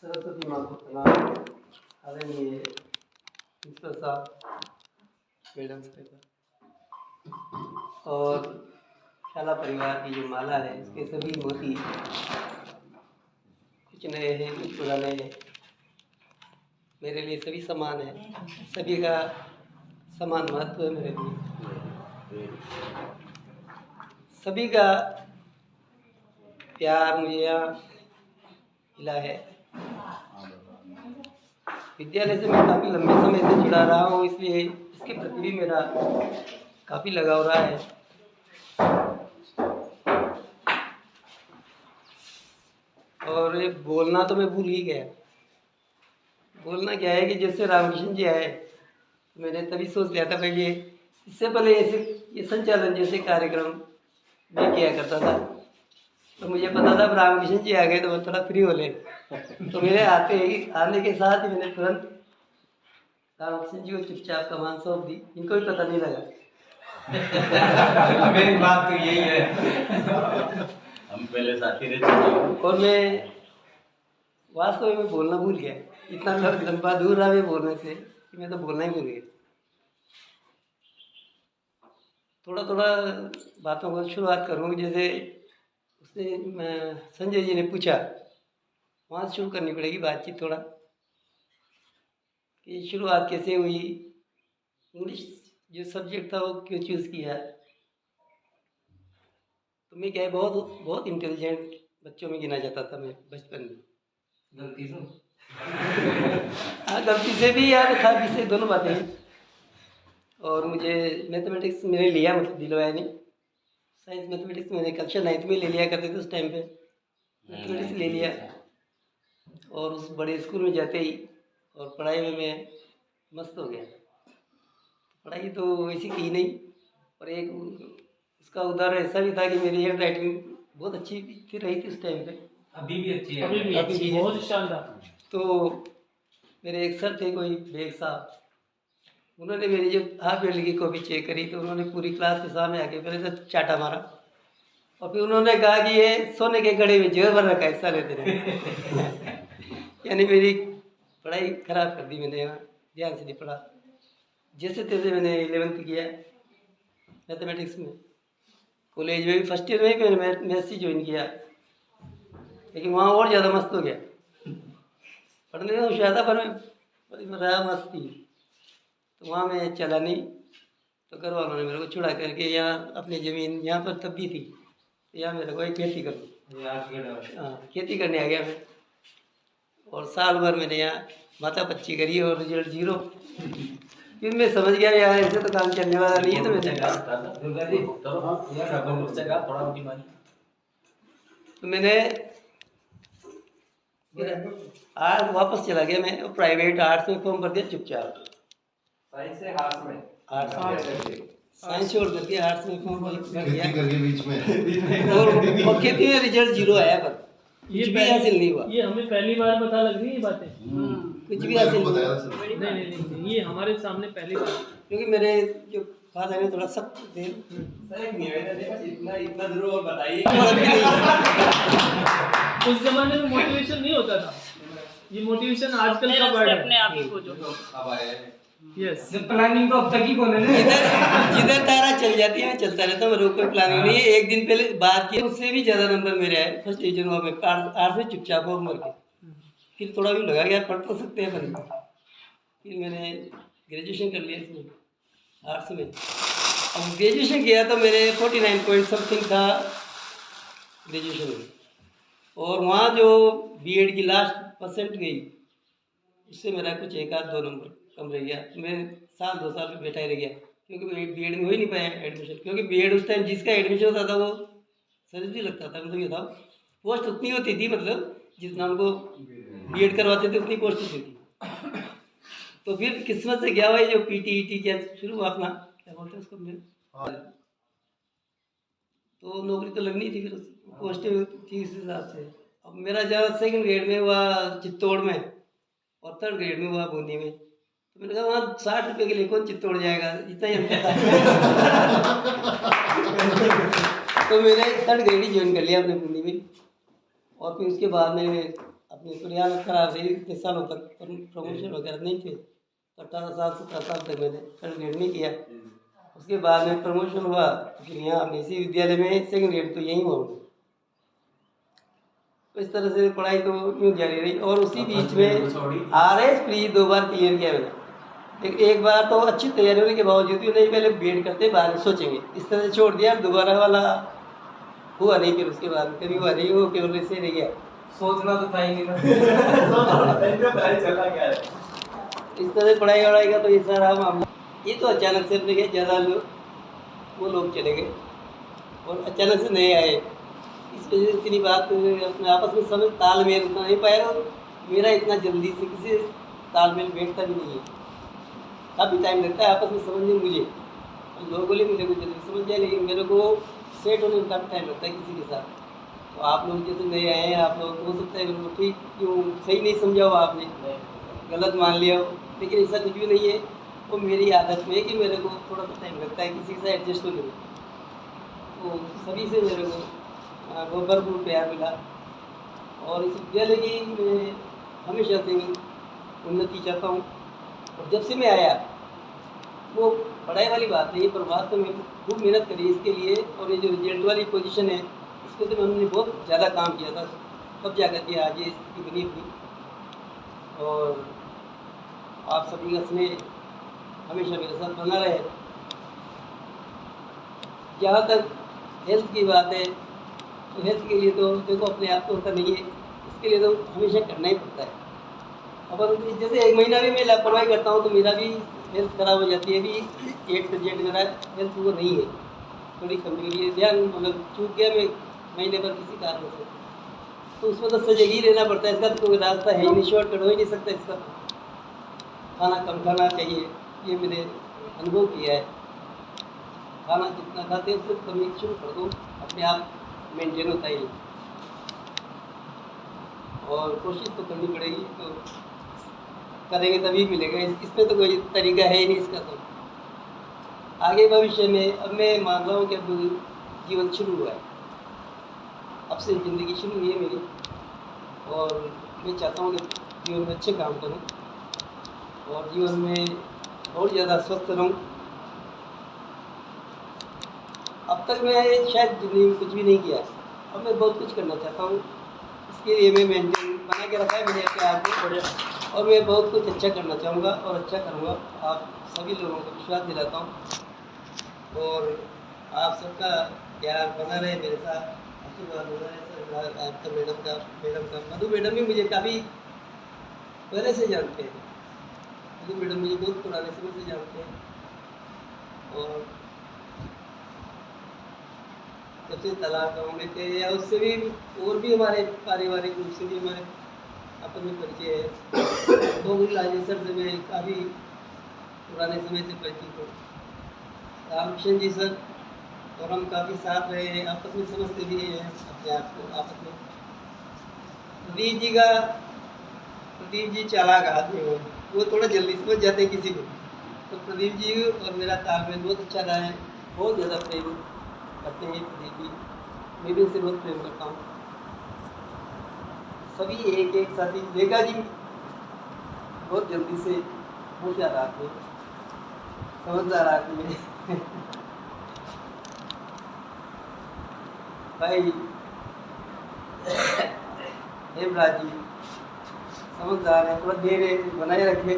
सरस्वती माँ को प्रणाम। आदरणीय प्रिंसिपल साहब, मैडम साहब और शाला परिवार की जो माला है, इसके सभी मोती कुछ नए हैं, कुछ पुराने हैं। मेरे लिए सभी समान है, सभी का समान महत्व है मेरे लिए। सभी का प्यार मुझे यहाँ मिला है। विद्यालय से मैं काफ़ी लंबे समय से जुड़ा रहा हूँ, इसलिए इसके प्रति भी मेरा काफ़ी लगाव रहा है। और ये बोलना तो मैं भूल ही गया। बोलना क्या है कि जैसे रामकृष्ण जी आए, मैंने तभी सोच लिया था पहले, इससे पहले ऐसे ये संचालन जैसे कार्यक्रम मैं किया करता था, तो मुझे पता था रामकृष्ण जी आ गए तो मैं थोड़ा फ्री हो ले। तो मेरे आने के साथ ही मैंने तुरंत रामकृष्ण जी को चुपचाप कमान सौंप दी, इनको भी पता नहीं लगा। मेरी बात तो यही है। हम पहले साथी रह चुके। और मैं वास्तव में बोलना भूल गया, इतना लंबा दूर रहा मैं बोलने से कि मैं तो बोलना ही भूल गया। थोड़ा थोड़ा बातों को शुरुआत करूँ। जैसे उसने संजय जी ने पूछा, वहाँ से शुरू करनी पड़ेगी बातचीत थोड़ा, कि शुरुआत कैसे हुई, इंग्लिश जो सब्जेक्ट था वो क्यों चूज़ किया। तो मैं क्या है, बहुत बहुत इंटेलिजेंट बच्चों में गिना जाता था मैं बचपन में। गलती से हाँ, गलती से भी यार, खाबी से, दोनों बातें हैं। और मुझे मैथमेटिक्स मैंने लिया, मतलब दिलवाया नहीं। साइंस मैथमेटिक्स मैंने कक्षा 9th में ले लिया करते थे उस टाइम पे, मैथमेटिक्स ले लिया। और उस बड़े स्कूल में जाते ही और पढ़ाई में मैं मस्त हो गया। पढ़ाई तो वैसी की नहीं, और एक उसका उदाहरण ऐसा भी था कि मेरी हैंड राइटिंग बहुत अच्छी थी, रही थी उस टाइम पे। अभी भी अच्छी है। अभी भी बहुत शानदार। तो मेरे एक सर थे, कोई बेग साहब, उन्होंने मेरी जो हाफ ईयरली की कॉपी चेक करी, तो उन्होंने पूरी क्लास के सामने आके पहले तो चाटा मारा, और फिर उन्होंने कहा कि ये सोने के घड़े में जेवर भर रखा है सारे दिन। यानी मेरी पढ़ाई खराब कर दी मैंने, यहाँ ध्यान से नहीं पढ़ा। जैसे तैसे मैंने 11th किया मैथमेटिक्स में। कॉलेज में भी फर्स्ट ईयर में भी मैंने मैथ्स ही ज्वाइन किया, लेकिन वहाँ और ज़्यादा मस्त हो गया। पढ़ने में होशियार था, पर मैं रहा मस्त थी। तो वहाँ मैं चला नहीं, तो घर वालों ने मेरे को छुड़ा करके यहाँ अपनी ज़मीन यहाँ पर तब भी थी, तो यहाँ मेरे को एक खेती कर लो। हाँ, खेती करने आ गया मैं, और साल भर मैंने यहाँ माथा पच्ची करी और रिजल्ट 0। फिर मैं समझ गया यार ऐसे तो काम चलने वाला नहीं है, तो मैंने आर्ट वापस चला गया मैं, प्राइवेट आर्ट्स में फॉर्म भर दिया चुपचाप। साइंस से आर्ट्स में, साइंस छोड़ करके आर्ट्स में फॉर्म भर दिया, करके बीच में और खेती में रिजल्ट 0 आया, पर कुछ भी हासिल नहीं हुआ। ये हमें पहली बार पता लग रही है ये बातें। कुछ भी हासिल नहीं हुआ, नहीं, ये हमारे सामने पहली बार। क्योंकि मेरे जो फादर ने थोड़ा सख्त थे। इतना जरूर बताइए। उस जमाने में मोटिवेशन नहीं होता था, ये मोटिवेशन आजकल का वर्ड है। अपने आप ही खोजो। अब आए यस, प्लानिंग तो अब तक ही कौन है। जिधर तारा चल जाती है मैं चलता रहता हूँ, कोई प्लानिंग नहीं है। एक दिन पहले बात की, उससे भी ज़्यादा नंबर मेरे आए, फर्स्ट डिवीजन हुआ मैं आर्ट्स में चुपचाप फॉर्म भर के। फिर थोड़ा भी लगा कि यार पढ़ तो सकते हैं पर, फिर मैंने ग्रेजुएशन कर लिया इसमें आर्ट्स में। अब ग्रेजुएशन किया तो मेरे 49 पॉइंट समथिंग था ग्रेजुएशन में, और वहाँ जो बीएड की लास्ट परसेंट गई, उससे मेरा कुछ 1-2 नंबर कम रह गया। मैं साल 2 साल में बैठा ही रह गया, क्योंकि बीएड में हो ही नहीं पाया एडमिशन। क्योंकि बीएड उस टाइम जिसका एडमिशन होता था वो सर्विस भी लगता था, मतलब ये था पोस्ट उतनी होती थी, मतलब जितना उनको बीएड करवाते थे उतनी पोस्ट होती थी। तो फिर किस्मत से क्या हुआ, जो पीटीईटी क्या शुरू हुआ अपना, क्या बोलते हैं उसको में, तो नौकरी तो लगनी थी, फिर पोस्ट थी इस हिसाब से। अब मेरा जहाँ 2nd ग्रेड में हुआ चित्तौड़ में, और 3rd ग्रेड में हुआ बूंदी में। तो मैंने कहा वहाँ 60 रुपये के लिए कौन चित्तौड़ जाएगा, इतना ही हमको था। तो मैंने 3rd ग्रेड ही ज्वाइन कर लिया अपने बूंदी में, और फिर उसके बाद में अपनी पूरी हालत खराब रही, इतने सालों तक प्रमोशन वगैरह नहीं थे। 18 साल 17 साल तक मैंने थर्ड ग्रेड नहीं किया। उसके बाद में प्रमोशन हुआ, फिर यहाँ अपने इसी विद्यालय में सेकंड ग्रेड तो यहीं हुआ। तो इस तरह से पढ़ाई तो यूँ जारी रही। और उसी बीच में RS प्री 2 बार क्लियर किया मैंने, लेकिन एक बार तो अच्छी तैयारी होने के बावजूद भी नहीं, पहले बीएड करते बाद में सोचेंगे, इस तरह से छोड़ दिया। दोबारा वाला हुआ नहीं, फिर उसके बाद कभी हुआ नहीं, वो केवल ऐसे रह गया। सोचना तो था ही नहीं ना। पढ़ाई चला क्या है? इस तरह से पढ़ाई वढ़ाई का तो ये सारा मामला, ये तो अचानक से अपने गए, ज़्यादा लोग वो लोग चले गए और अचानक से नहीं आए। इस वजह से इतनी बात अपने आपस में समझ तालमेल उतना नहीं पाया, और मेरा इतना जल्दी से किसी से तालमेल बैठता भी नहीं है। काफ़ी टाइम लगता है आपस में समझने मुझे, लोगों को मुझे कुछ जल्दी समझ जाए, लेकिन मेरे को सेट होने में काफ़ी टाइम लगता है किसी के साथ। तो आप लोग जैसे नए आए हैं, आप लोग हो सकता है मेरे को ठीक क्यों सही नहीं समझा हो, आपने गलत मान लिया हो, लेकिन ऐसा कुछ भी नहीं है। वो मेरी आदत में है कि मेरे को थोड़ा सा टाइम लगता है किसी से एडजस्ट होने में। तो सभी से मेरे को बहुत भरपूर प्यार मिला, और इस विद्यालय की मैं हमेशा से उन्नति चाहता हूँ। और जब से मैं आया, वो पढ़ाई वाली बात नहीं, पर वास्तव में खूब मेहनत करी इसके लिए। और ये जो रिजल्ट वाली पोजीशन है, इस पर तो हमने बहुत ज़्यादा काम किया था, तब जा करके आज ये स्थिति बनी अपनी। और आप सभी का स्नेह हमेशा मेरे साथ बना रहे। जहाँ तक हेल्थ की बात है, तो हेल्थ के लिए तो देखो अपने आप तो होता नहीं है, इसके लिए तो हमेशा करना ही पड़ता है। अब जैसे एक महीना भी मैं लापरवाही करता हूँ तो मेरा भी हेल्थ ख़राब हो जाती है। अभी 8% मेरा हेल्थ वो नहीं है, थोड़ी कमजोरी है, ध्यान मतलब चूक गया मैं महीने पर किसी कारण से, तो उसमें तो सजग ही रहना पड़ता है। इसका तो कोई रास्ता है ही नहीं, शॉर्टकट हो ही नहीं सकता इसका। खाना कम खाना चाहिए, ये मैंने अनुभव किया है। खाना जितना खाते हैं उससे कमी शुरू कर दो, अपने आप मेंटेन होता ही। और कोशिश तो करनी पड़ेगी, तो करेंगे तभी मिलेगा। इसमें तो कोई तरीका है ही नहीं इसका। तो आगे भविष्य में अब मैं मान रहा हूँ कि अब जीवन शुरू हुआ है, अब से ज़िंदगी शुरू हुई है मेरी, और मैं चाहता हूँ कि जीवन में अच्छे काम करूँ और जीवन में और ज़्यादा स्वस्थ रहूँ। अब तक मैं शायद ज़िंदगी में कुछ भी नहीं किया, अब मैं बहुत कुछ करना चाहता हूँ। इसके लिए मैं मेंटेन बना के रखा है मैंने अपने आप को बढ़िया, और मैं बहुत कुछ अच्छा करना चाहूँगा और अच्छा करूँगा। आप सभी लोगों को विश्वास दिलाता हूँ, और आप सबका प्यार बना रहे मेरे साथ, आशीर्वाद बना रहे। आपका मैडम का मधु मैडम भी मुझे काफ़ी पहले से जानते हैं। मधु मैडम मुझे बहुत पुराने समय से जानते हैं, और सबसे तालाब गाँव में थे, या उससे भी और भी हमारे पारिवारिक रूप से भी हमारे आपस में परिचय है। तो राजेश्वर से मैं काफ़ी पुराने समय से परिचित हूँ। रामकिशन जी सर और हम काफ़ी साथ रहे हैं, आपस में समझते भी हैं अपने आप को आपस में। प्रदीप जी चालाक आदमी हो, वो थोड़ा जल्दी समझ जाते हैं किसी को। तो प्रदीप जी और मेरा तालमेल बहुत अच्छा रहा है, बहुत ज़्यादा प्रेम करते हैं प्रदीप जी, मैं भी उनसे बहुत प्रेम करता हूँ। सभी एक एक साथी, रेखा जी बहुत जल्दी से होशियार आदमी, समझदार आदमी है। भाई हेमराज जी समझदार है, थोड़ा धीरे बनाए रखे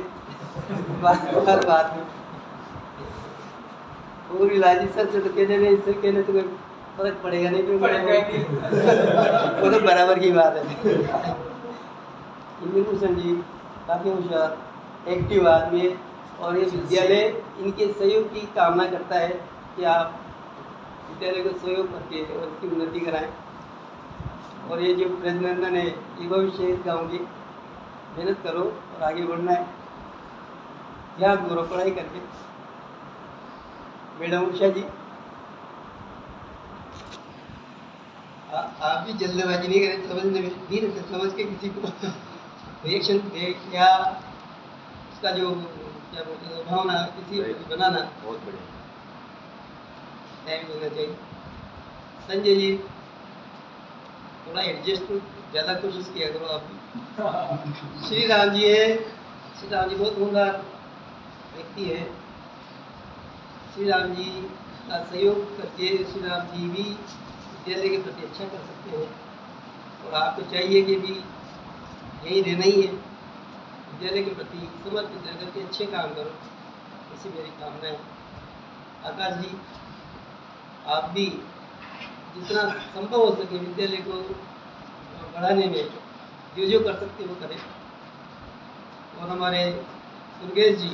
बात में। पूरी लाजी सर से तो कहने नहीं, इससे कहने तो कोई फर्क पड़ेगा नहीं, क्योंकि वो तो बराबर की बात है। इंद्र भूषण जी काफ़ी होशियार एक्टिव आदमी है, और ये विद्यालय इनके सहयोग की कामना करता है कि आप विद्यालय को सहयोग करके और इसकी उन्नति कराएं। और ये जो प्रेसिडेंट है, ये भविष्य है इस गाँव की, मेहनत करो और आगे बढ़ना है, ध्यान करो पढ़ाई करके। मैडम उषा जी आप भी जल्दबाजी नहीं करें, समझने में धीरे से समझ के किसी को रिएक्शन दे, या उसका जो क्या बोलते हैं भावना किसी को बनाना बहुत बढ़िया। टाइम देना चाहिए। संजय जी थोड़ा एडजस्ट ज़्यादा कोशिश किया करो आप भी। श्री राम जी है। श्री राम जी बहुत ईमानदार व्यक्ति है। श्री राम जी का सहयोग करके श्री राम जी भी विद्यालय के प्रति अच्छा कर सकते हैं, और आपको चाहिए कि भी यही रहना ही है, विद्यालय के प्रति समर्पित रह करके अच्छे काम करो, ऐसी मेरी कामना है। आकाश जी, आप भी जितना संभव हो सके विद्यालय को बढ़ाने में जो कर सकते वो करें। और हमारे दुर्गेश जी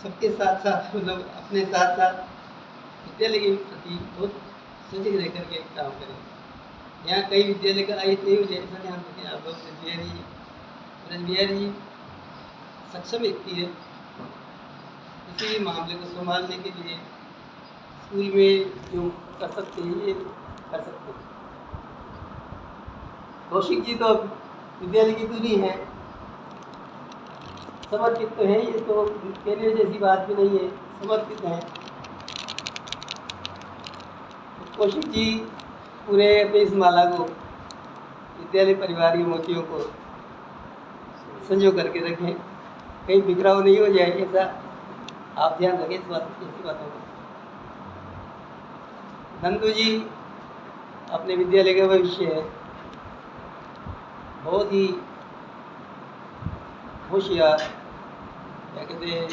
सबके साथ साथ मतलब अपने साथ साथ विद्यालय के प्रति बहुत सजग रह करके काम करें। यहाँ कई विद्यालय का आयत नहीं हो जाए, ऐसा ध्यान रखें आप लोग। ब्रजबिहारी जी सक्षम व्यक्ति है, किसी भी मामले को संभालने के लिए स्कूल में जो कर सकते हैं ये कर सकते हैं। कौशिक जी तो विद्यालय की दूरी है, समर्पित तो है, ये तो कहने जैसी बात भी नहीं है, समर्पित है। कौशिक जी पूरे अपने इस माला को विद्यालय परिवार के मोतियों को संजो करके रखें, कहीं बिखराव नहीं हो जाए, ऐसा आप ध्यान रखें इस ऐसी बातों का। नंदू जी अपने विद्यालय का भविष्य है, बहुत ही होशियार, क्या कहते हैं,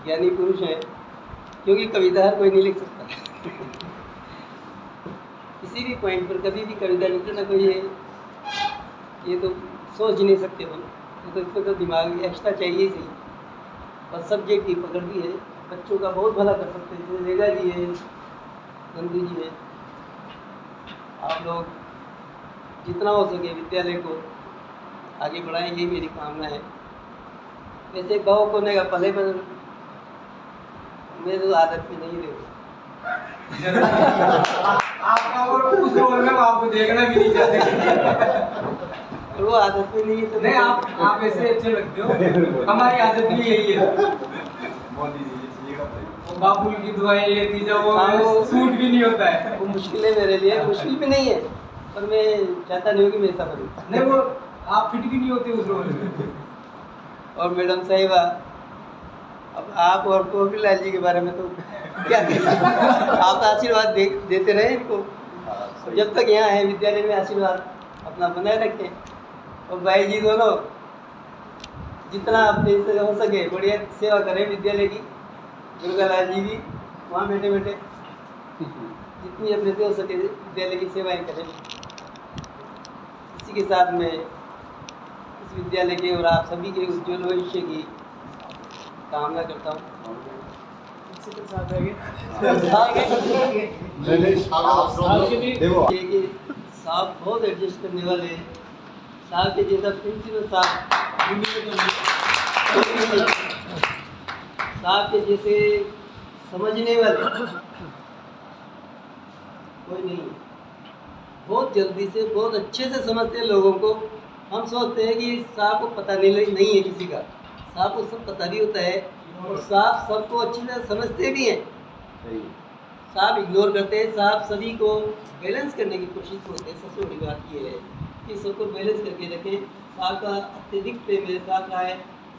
ज्ञानी पुरुष है, क्योंकि कविता हर कोई नहीं लिख सकता। किसी भी पॉइंट पर कभी भी कविता लिखते ना कोई ये तो सोच नहीं सकते हम, तो इसको तो दिमाग एक्स्ट्रा चाहिए ही। और सब्जेक्ट की पकड़ भी है, बच्चों का बहुत भला कर सकते हैं। जैसे रेगा जी है, नंदू जी है, आप लोग जितना हो सके विद्यालय को आगे बढ़ाएंगे, मेरी कामना है। वैसे गाँव कोने का पले पर मैं तो आदत में नहीं रही, आपका और उस रोल में आपको देखना भी नहीं चाहते। वो आदत में नहीं है तो नहीं, आप ऐसे अच्छे लगते हो, हमारी आदत भी यही है। वो बाबुल की दुआएं लेती जाओ, वो सूट भी नहीं होता है। वो मुश्किल है मेरे लिए, मुश्किल भी नहीं है, पर मैं चाहता नहीं हूँ कि मैं ऐसा करूँ। नहीं, वो आप फिट भी नहीं होते उस रोल में। और मैडम साहिबा, अब आप और पोखरीलाल जी के बारे में तो क्या कहें, आप तो आशीर्वाद देते रहे इनको, और जब तक यहाँ है विद्यालय में आशीर्वाद अपना बनाए रखें। और भाई जी दोनों जितना अपने से हो सके बढ़िया सेवा करें विद्यालय की। दुर्गालाल जी भी वहाँ बैठे बैठे जितनी अपने से हो सके विद्यालय की सेवाएं करें। इसी के साथ में इस विद्यालय के और आप सभी के उज्ज्वल भविष्य की कामना करता हूँ। इसी के साथ आगे साहब बहुत एडजस्ट करने वाले हैं, साहब के जैसा प्रिंसिपल साहब साहब के जैसे समझने वाले कोई नहीं, बहुत जल्दी से बहुत अच्छे से समझते हैं लोगों को। हम सोचते हैं कि साहब को पता नहीं है किसी का, साहब को सब पता भी होता है, और साहब सबको अच्छी तरह समझते भी हैं। साहब इग्नोर करते हैं, साहब सभी को बैलेंस करने की कोशिश करते हैं। सबसे बड़ी बात ये है कि सबको बैलेंस करके रखें। साहब का अत्यधिक प्रेम मेरे साथ रहा है।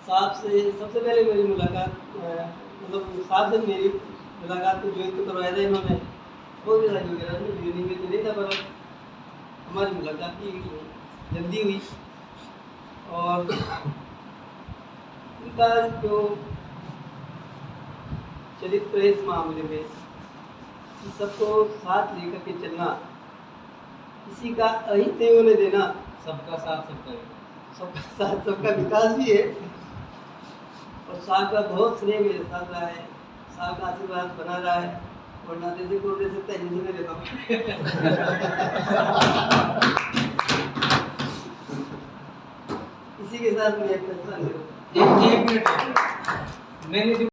साहब से सबसे पहले मेरी मुलाकात मतलब साहब से मेरी मुलाकात को ज्वाइन तो करवाया था इन्होंने, बहुत ज़्यादा वगैरह में ज्वाइनिंग में तो नहीं था, पर हमारी मुलाकात की जल्दी हुई। और उनका जो चरित्र है इस मामले में, सबको साथ लेकर के चलना, किसी का अहित नहीं होने देना, सबका साथ सबका साथ सबका विकास भी है। और साहब का बहुत स्नेह मेरे साथ रहा है, साहब का आशीर्वाद बना रहा है, और ना जैसे को दे सकता है जिसे मैं लेता हूँ। इसी के साथ मैं एक मिनट मैंने जो